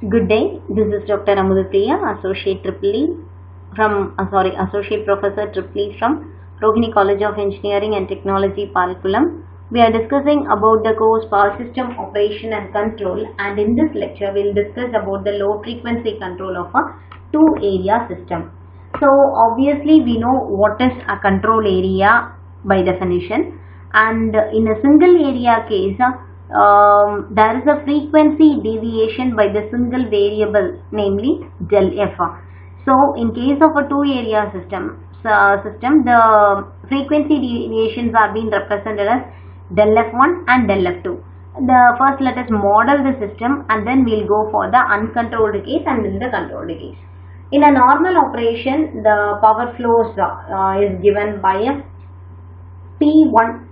Good day. This is Dr. Amudapriya, Associate Associate Professor Triply from Rohini College of Engineering and Technology, Palkulam. We are discussing about the course Power System Operation and Control, and in this lecture we will discuss about the low frequency control of a two-area system. So obviously we know what is a control area by definition, and in a single area case there is a frequency deviation by the single variable, namely del f. So in case of a two area system, the frequency deviations are being represented as del f1 and del f2. First let us model the system and then we'll go for the uncontrolled case and then the controlled case. In a normal operation, the power flows is given by a P120,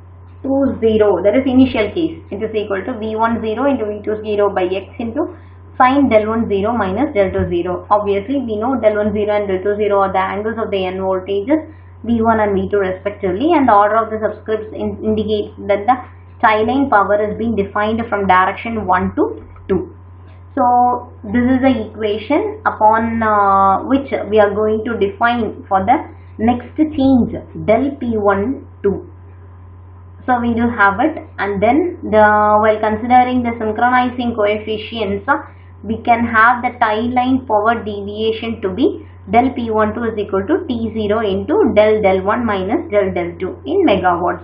that is initial case. It is equal to V10 into V20 by X into sine del 10 minus del 20. Obviously, we know del 10 and del 20 are the angles of the n voltages V1 and V2 respectively, and the order of the subscripts indicates that the tie line power is being defined from direction 1 to 2. So this is the equation upon which we are going to define for the next change del P12. So we do have it, and then while considering the synchronizing coefficients, we can have the tie line power deviation to be del P12 is equal to T0 into del 1 minus del 2 in megawatts.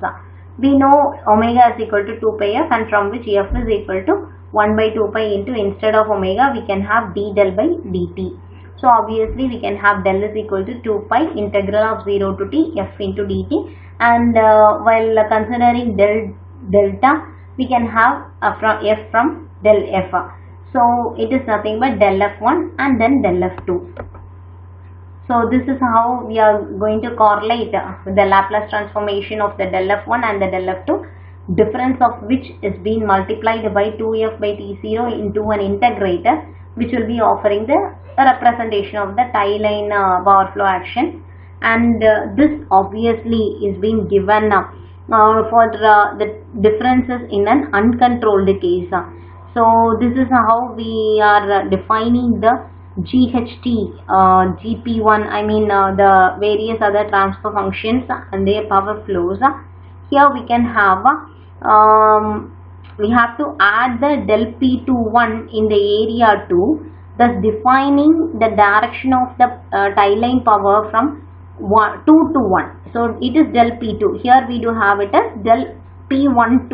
We know omega is equal to 2 pi f, and from which f is equal to 1 by 2 pi into, instead of omega we can have d del by dt. So obviously we can have del is equal to 2 pi integral of 0 to t f into dt, and while considering delta we can have from f from del f. So it is nothing but del f1 and then del f2. So this is how we are going to correlate the Laplace transformation of the del f1 and the del f2, difference of which is being multiplied by 2f by t0 into an integrator, which will be offering the representation of the tie line power flow action. And this obviously is being given for the differences in an uncontrolled case. So this is how we are defining the GHT, GP1, the various other transfer functions and their power flows. Here we can have we have to add the del P21 in the area 2, thus defining the direction of the tie line power from 2 to 1. So it is del P2. Here we do have it as del P12.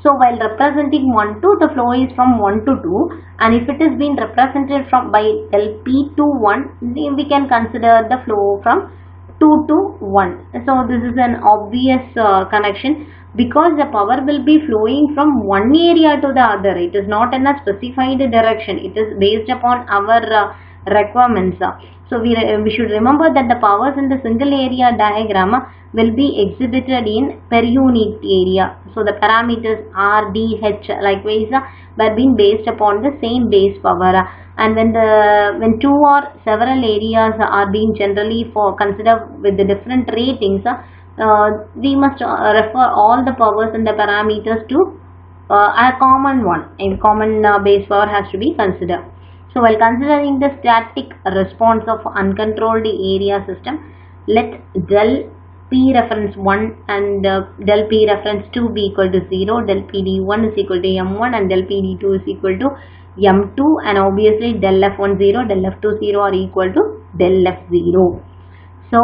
So while representing 1 to, the flow is from 1 to 2, and if it is being represented by del P21, then we can consider the flow from 2 to 1. So this is an obvious connection, because the power will be flowing from one area to the other. It is not in a specified direction. It is based upon our requirements. So we should remember that the powers in the single area diagram will be exhibited in per unit area. So the parameters R, D, H likewise were being based upon the same base power. And when two or several areas are being generally considered with the different ratings, we must refer all the powers and the parameters to a common one. A common base power has to be considered. So while considering the static response of uncontrolled area system, let del P reference 1 and del P reference 2 be equal to 0, del PD1 is equal to M1 and del PD2 is equal to M2, and obviously del F10, del F20 are equal to del F0. So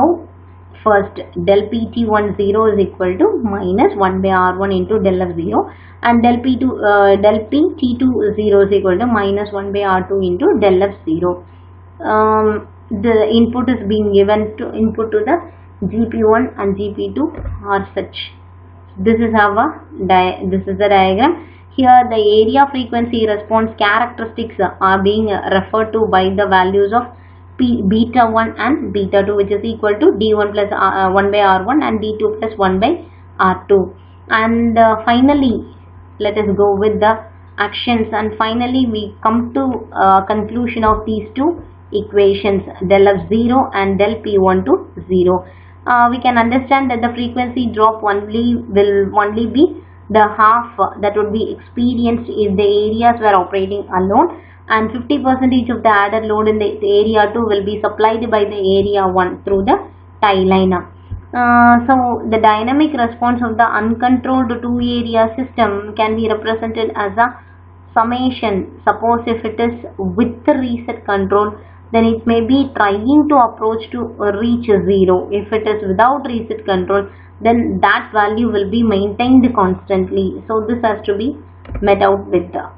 first del PT10 is equal to minus 1 by R1 into del F0, and del PT20 is equal to minus 1 by R2 into del F0. The input is being given to the GP1 and GP2 are such. This is the diagram. Here the area frequency response characteristics are being referred to by the values of beta 1 and beta 2, which is equal to D1 plus 1 by R1 and D2 plus 1 by R2. And finally let us go with the actions, and finally we come to conclusion of these two equations, del F0 and del P1 to 0. We can understand that the frequency drop will only be the half that would be experienced if the areas were operating alone, and 50% of the added load in the area 2 will be supplied by the area 1 through the tie line. So the dynamic response of the uncontrolled two area system can be represented as a summation. Suppose if it is with the reset control, then it may be trying to approach to reach 0. If it is without reset control, then that value will be maintained constantly. So this has to be met out with the.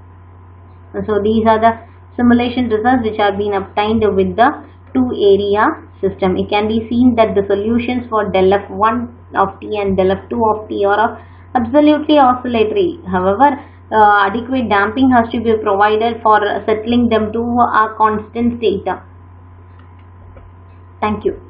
So these are the simulation results which have been obtained with the two area system. It can be seen that the solutions for del f1 of t and del f2 of t are absolutely oscillatory. However, adequate damping has to be provided for settling them to a constant state. Thank you.